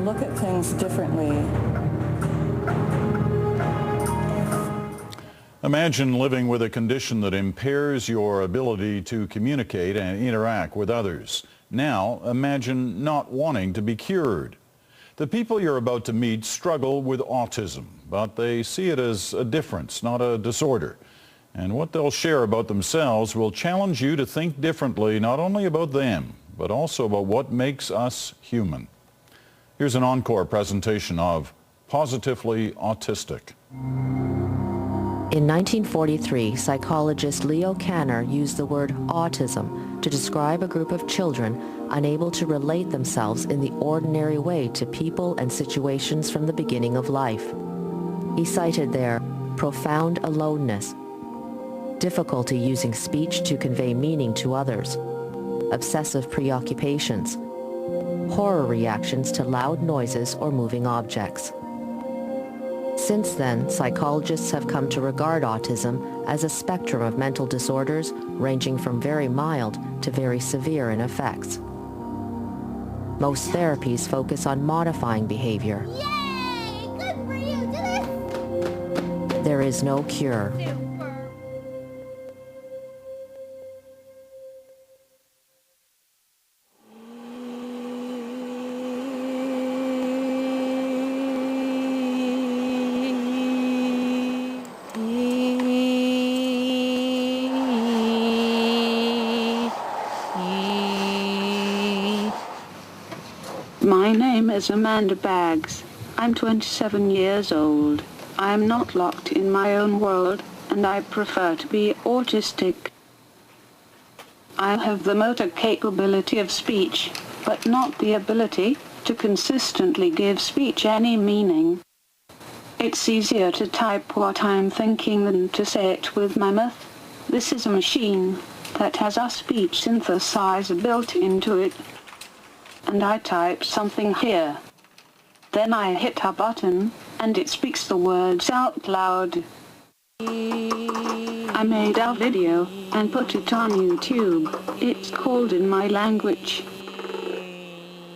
look at things differently. Imagine living with a condition that impairs your ability to communicate and interact with others. Now, imagine not wanting to be cured. The people you're about to meet struggle with autism, but they see it as a difference, not a disorder. And what they'll share about themselves will challenge you to think differently, not only about them, but also about what makes us human. Here's an encore presentation of Positively Autistic. In 1943, psychologist Leo Kanner used the word autism to describe a group of children unable to relate themselves in the ordinary way to people and situations from the beginning of life. He cited their profound aloneness, difficulty using speech to convey meaning to others, obsessive preoccupations, horror reactions to loud noises or moving objects. Since then, psychologists have come to regard autism as a spectrum of mental disorders ranging from very mild to very severe in effects. Most therapies focus on modifying behavior. Yay! Good for you! Did it? There is no cure. My name is Amanda Baggs. I'm 27 years old. I am not locked in my own world, and I prefer to be autistic. I have the motor capability of speech, but not the ability to consistently give speech any meaning. It's easier to type what I'm thinking than to say it with my mouth. This is a machine that has a speech synthesizer built into it. And I type something here. Then I hit a button, and it speaks the words out loud. I made a video and put it on YouTube. It's called In My Language.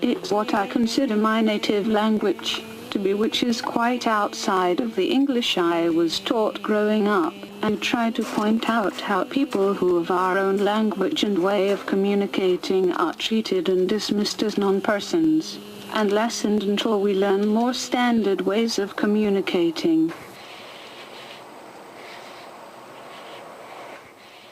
It's what I consider my native language to be, which is quite outside of the English I was taught growing up, and try to point out how people who have our own language and way of communicating are treated and dismissed as non-persons, and lessened until we learn more standard ways of communicating.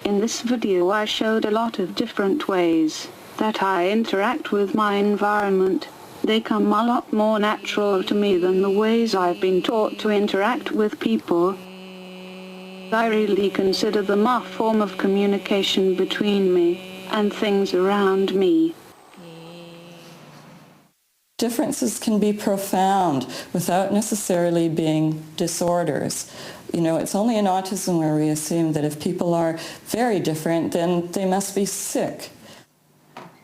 In this video I showed a lot of different ways that I interact with my environment. They come a lot more natural to me than the ways I've been taught to interact with people. I really consider them a form of communication between me and things around me. Differences can be profound without necessarily being disorders. You know, it's only in autism where we assume that if people are very different, then they must be sick.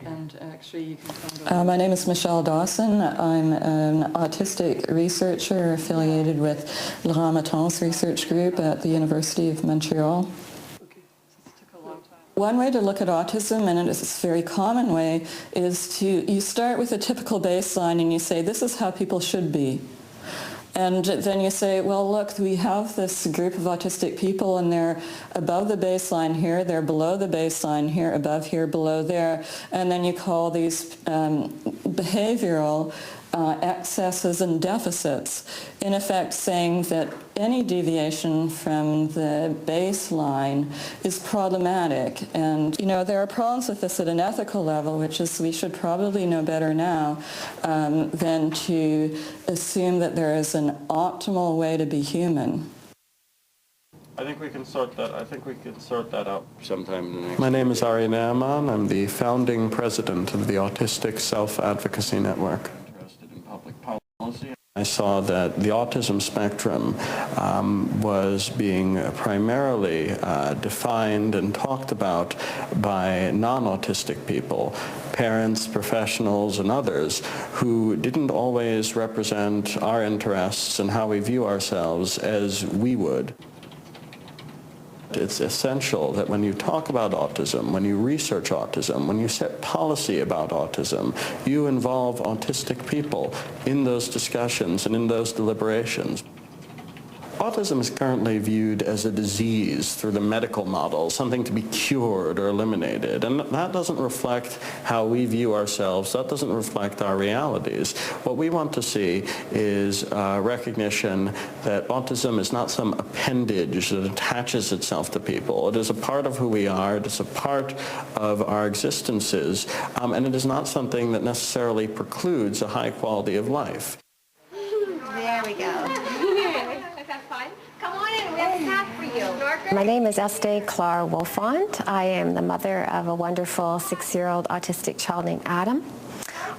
And actually, you can find my name is Michelle Dawson. I'm an autistic researcher affiliated with Le Ramaton's research group at the University of Montreal. One way to look at autism, and it's a very common way, is you start with a typical baseline and you say, this is how people should be. And then you say, well, look, we have this group of autistic people and they're above the baseline here, they're below the baseline here, above here, below there. And then you call these behavioral excesses and deficits, in effect saying that any deviation from the baseline is problematic. And, you know, there are problems with this at an ethical level, which is we should probably know better now than to assume that there is an optimal way to be human. I think we can sort that. I think we can sort that out sometime in the next. My name is Ari Naaman. I'm the founding president of the Autistic Self-Advocacy Network. I saw that the autism spectrum was being primarily defined and talked about by non-autistic people, parents, professionals, and others who didn't always represent our interests and how we view ourselves as we would. It's essential that when you talk about autism, when you research autism, when you set policy about autism, you involve autistic people in those discussions and in those deliberations. Autism is currently viewed as a disease through the medical model, something to be cured or eliminated. And that doesn't reflect how we view ourselves. That doesn't reflect our realities. What we want to see is recognition that autism is not some appendage that attaches itself to people. It is a part of who we are. It is a part of our existences. And it is not something that necessarily precludes a high quality of life. There we go. Come on in, we have a snack for you. My name is Estee Clara Wolfond. I am the mother of a wonderful 6-year-old autistic child named Adam.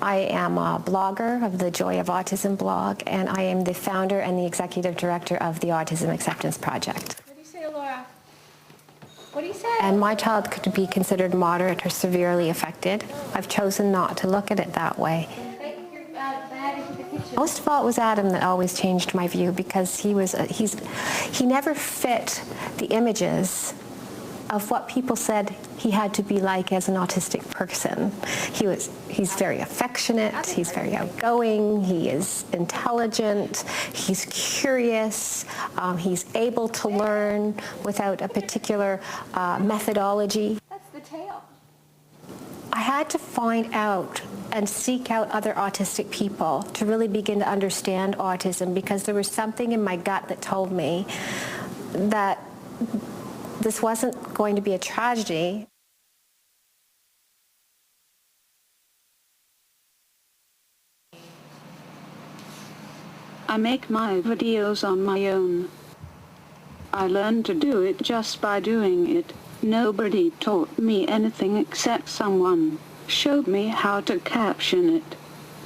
I am a blogger of the Joy of Autism blog, and I am the founder and the executive director of the Autism Acceptance Project. What do you say, Laura? What do you say? And my child could be considered moderate or severely affected. I've chosen not to look at it that way. Most of all, it was Adam that always changed my view, because he never fit the images of what people said he had to be like as an autistic person. He's very affectionate, he's very outgoing, he is intelligent, he's curious, he's able to learn without a particular methodology. That's the tail. I had to find out and seek out other autistic people to really begin to understand autism, because there was something in my gut that told me that this wasn't going to be a tragedy. I make my videos on my own. I learned to do it just by doing it. Nobody taught me anything except someone showed me how to caption it.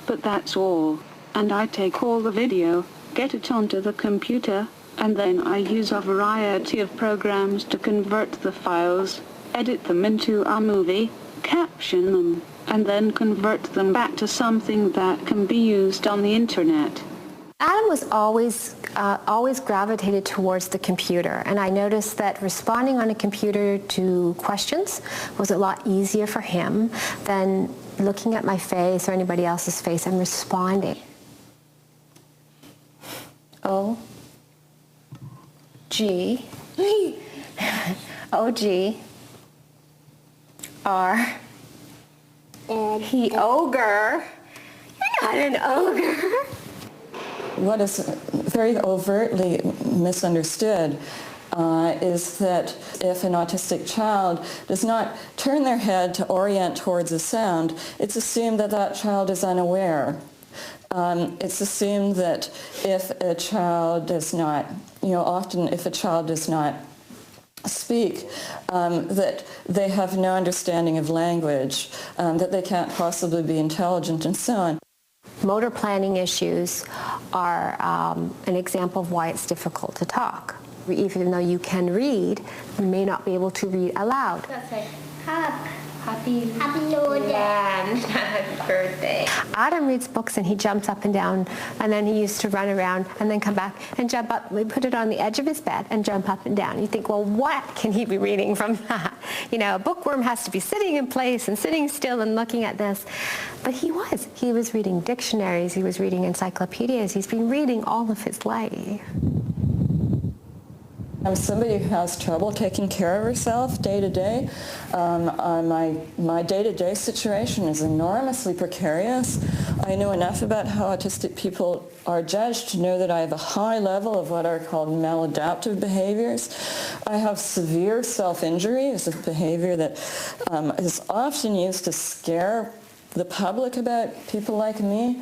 But that's all. And I take all the video, get it onto the computer, and then I use a variety of programs to convert the files, edit them into a movie, caption them, and then convert them back to something that can be used on the internet. Adam was always gravitated towards the computer, and I noticed that responding on a computer to questions was a lot easier for him than looking at my face or anybody else's face and responding. O-G O-G R he ogre. You're not an ogre. What is very overtly misunderstood is that if an autistic child does not turn their head to orient towards a sound, it's assumed that that child is unaware. It's assumed that if a child does not, often if a child does not speak, that they have no understanding of language, that they can't possibly be intelligent, and so on. Motor planning issues are an example of why it's difficult to talk. Even though you can read, you may not be able to read aloud. Let's say, happy birthday. Adam reads books and he jumps up and down, and then he used to run around and then come back and jump up. We put it on the edge of his bed and jump up and down. You think, well, what can he be reading from that? A bookworm has to be sitting in place and sitting still and looking at this. But he was reading dictionaries, he was reading encyclopedias, he's been reading all of his life. I'm somebody who has trouble taking care of herself day to day. My day-to-day situation is enormously precarious. I know enough about how autistic people are judged to know that I have a high level of what are called maladaptive behaviors. I have severe self-injury. It's a behavior that is often used to scare the public about people like me.